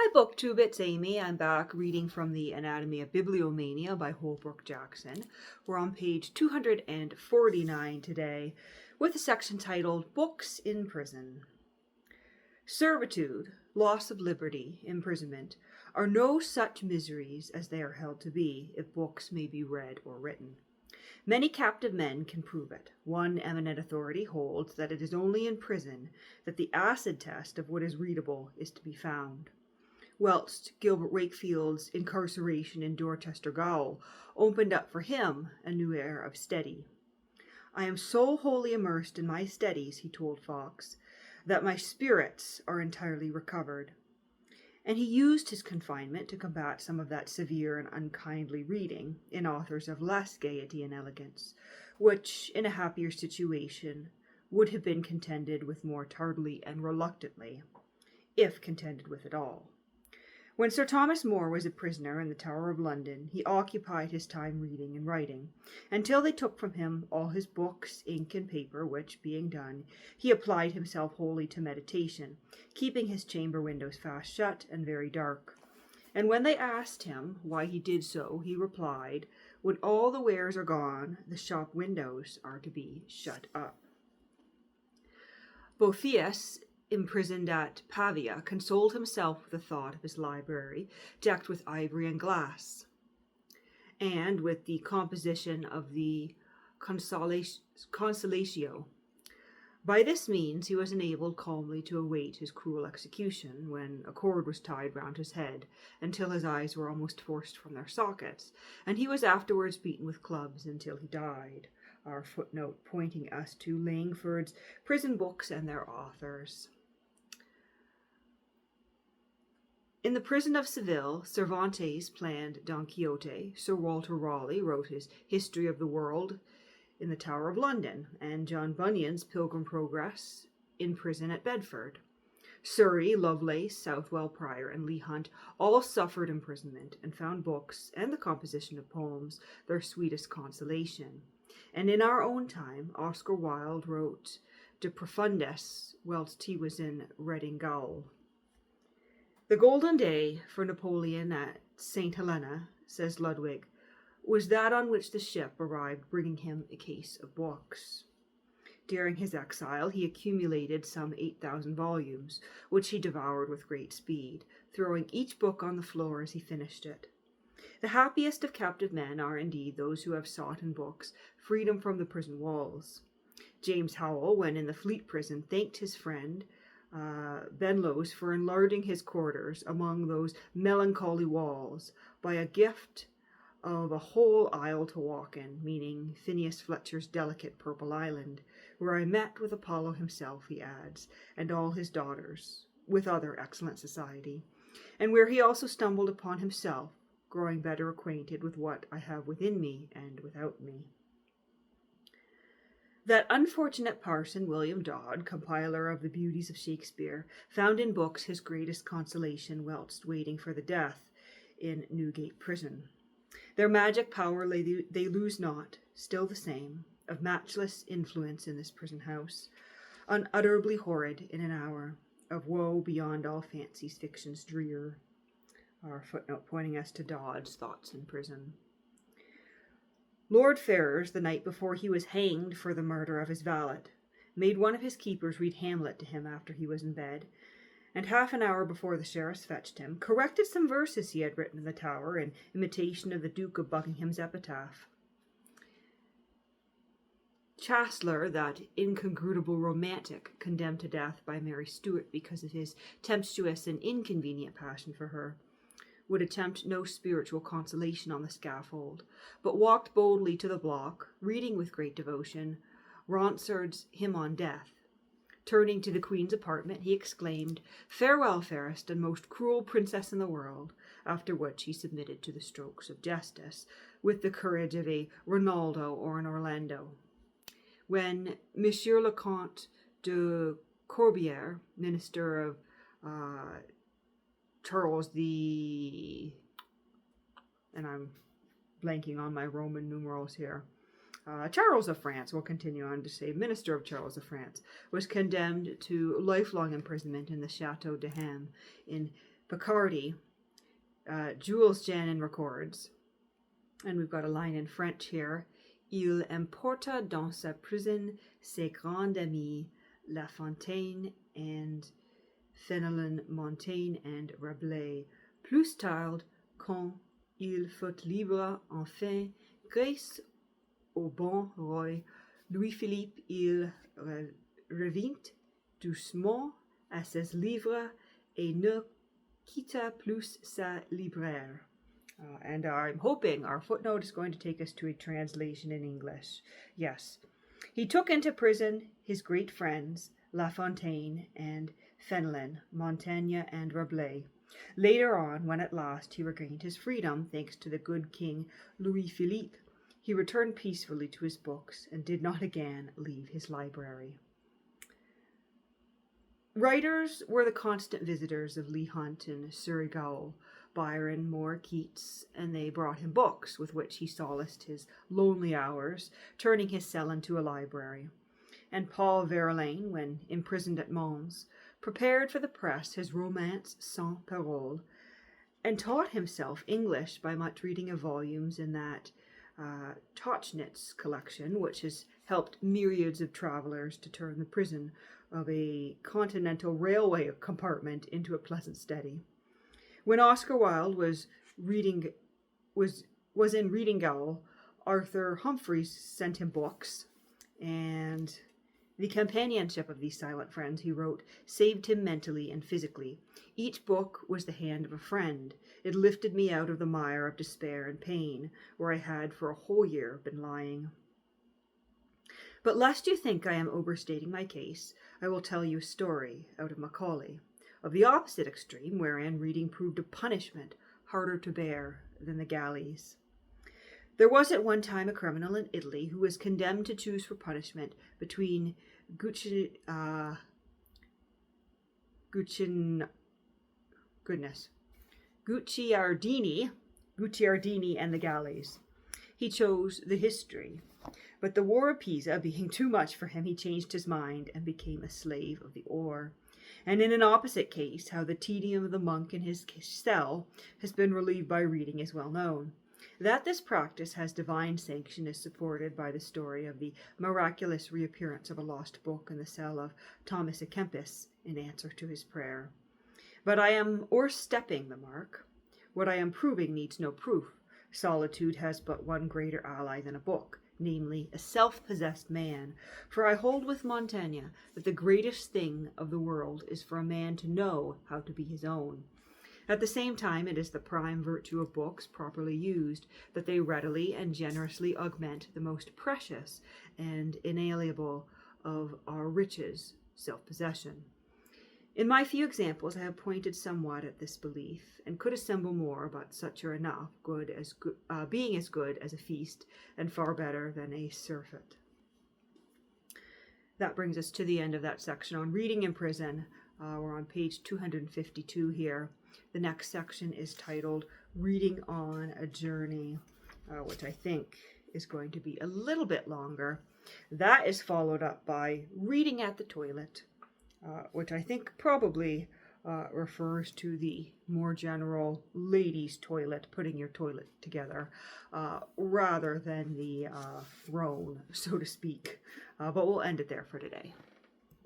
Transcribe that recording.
Hi, BookTube, it's Amy. I'm back reading from the Anatomy of Bibliomania by Holbrook Jackson. We're on page 249 today with a section titled Books in Prison. Servitude, loss of liberty, imprisonment are no such miseries as they are held to be if books may be read or written. Many captive men can prove it. One eminent authority holds that it is only in prison that the acid test of what is readable is to be found. Whilst Gilbert Wakefield's incarceration in Dorchester Gaol opened up for him a new era of study. "I am so wholly immersed in my studies," he told Fox, "that my spirits are entirely recovered." And he used his confinement to combat some of that severe and unkindly reading in authors of less gaiety and elegance, which, in a happier situation, would have been contended with more tardily and reluctantly, if contended with at all. When Sir Thomas More was a prisoner in the Tower of London, he occupied his time reading and writing, until they took from him all his books, ink, and paper, which, being done, he applied himself wholly to meditation, keeping his chamber windows fast shut and very dark. And when they asked him why he did so, he replied, "When all the wares are gone, the shop windows are to be shut up." Boethius, imprisoned at Pavia, consoled himself with the thought of his library, decked with ivory and glass, and with the composition of the Consolatio. By this means he was enabled calmly to await his cruel execution, when a cord was tied round his head, until his eyes were almost forced from their sockets, and he was afterwards beaten with clubs until he died. Our footnote pointing us to Langford's Prison Books and Their Authors. In the prison of Seville, Cervantes planned Don Quixote, Sir Walter Raleigh wrote his History of the World in the Tower of London, and John Bunyan's Pilgrim Progress in prison at Bedford. Surrey, Lovelace, Southwell Prior, and Leigh Hunt all suffered imprisonment and found books and the composition of poems their sweetest consolation. And in our own time, Oscar Wilde wrote De Profundis whilst he was in Reading Gaol. "The golden day for Napoleon at St. Helena," says Ludwig, "was that on which the ship arrived bringing him a case of books." During his exile he accumulated some 8,000 volumes, which he devoured with great speed, throwing each book on the floor as he finished it. The happiest of captive men are indeed those who have sought in books freedom from the prison walls. James Howell, when in the Fleet prison, thanked his friend Benlowes for enlarging his quarters among those melancholy walls by a gift of a whole isle to walk in, meaning Phineas Fletcher's delicate Purple Island, where I met with Apollo himself, he adds, and all his daughters, with other excellent society, and where he also stumbled upon himself, growing better acquainted with what I have within me and without me. That unfortunate parson, William Dodd, compiler of the beauties of Shakespeare, found in books his greatest consolation whilst waiting for the death in Newgate prison. Their magic power they lose not, still the same, of matchless influence in this prison house, unutterably horrid in an hour, of woe beyond all fancy's fictions drear. Our footnote pointing us to Dodd's Thoughts in Prison. Lord Ferrers, the night before he was hanged for the murder of his valet, made one of his keepers read Hamlet to him after he was in bed, and half an hour before the sheriffs fetched him, corrected some verses he had written in the Tower in imitation of the Duke of Buckingham's epitaph. Chancellor, that incongruable romantic condemned to death by Mary Stuart because of his tempestuous and inconvenient passion for her, would attempt no spiritual consolation on the scaffold, but walked boldly to the block, reading with great devotion Ronsard's Hymn on Death. Turning to the Queen's apartment, he exclaimed, "Farewell, fairest and most cruel princess in the world," after which he submitted to the strokes of justice, with the courage of a Rinaldo or an Orlando. When Monsieur le Comte de Corbière, minister of Charles and I'm blanking on my Roman numerals here. Charles of France, we'll continue on to say, minister of Charles of France, was condemned to lifelong imprisonment in the Chateau de Ham in Picardy, Jules Janin records, and we've got a line in French here. Il emporta dans sa prison ses grands amis, La Fontaine and Fenelon, Montaigne and Rabelais. Plus tard, quand il fut libre, enfin, grâce au bon roi Louis-Philippe, il revint doucement à ses livres et ne quitta plus sa libraire. And I'm hoping our footnote is going to take us to a translation in English. Yes. He took into prison his great friends, La Fontaine and Fenelon, Montaigne and Rabelais. Later on, when at last he regained his freedom, thanks to the good King Louis-Philippe, he returned peacefully to his books and did not again leave his library. Writers were the constant visitors of Leigh Hunt and Surrey Gowell, Byron, Moore, Keats, and they brought him books with which he solaced his lonely hours, turning his cell into a library. And Paul Verlaine, when imprisoned at Mons, prepared for the press his romance Sans Parole, and taught himself English by much reading of volumes in that Tauchnitz collection, which has helped myriads of travelers to turn the prison of a continental railway compartment into a pleasant study. When Oscar Wilde was in Reading Gaol, Arthur Humphreys sent him books, and the companionship of these silent friends, he wrote, saved him mentally and physically. Each book was the hand of a friend. It lifted me out of the mire of despair and pain, where I had for a whole year been lying. But lest you think I am overstating my case, I will tell you a story out of Macaulay, of the opposite extreme, wherein reading proved a punishment harder to bear than the galleys. There was at one time a criminal in Italy who was condemned to choose for punishment between Guicciardini and the galleys. He chose the history, but the War of Pisa being too much for him, he changed his mind and became a slave of the oar. And in an opposite case, how the tedium of the monk in his cell has been relieved by reading is well known. That this practice has divine sanction is supported by the story of the miraculous reappearance of a lost book in the cell of Thomas à Kempis in answer to his prayer. But I am o'erstepping the mark. What I am proving needs no proof. Solitude has but one greater ally than a book, namely a self-possessed man. For I hold with Montaigne that the greatest thing of the world is for a man to know how to be his own. At the same time, it is the prime virtue of books, properly used, that they readily and generously augment the most precious and inalienable of our riches, self-possession. In my few examples, I have pointed somewhat at this belief, and could assemble more, but such are enough, being as good as a feast, and far better than a surfeit. That brings us to the end of that section on reading in prison. We're on page 252 here. The next section is titled Reading on a Journey, which I think is going to be a little bit longer. That is followed up by Reading at the Toilet, which I think probably refers to the more general ladies' toilet, putting your toilet together, rather than the throne, so to speak. But we'll end it there for today.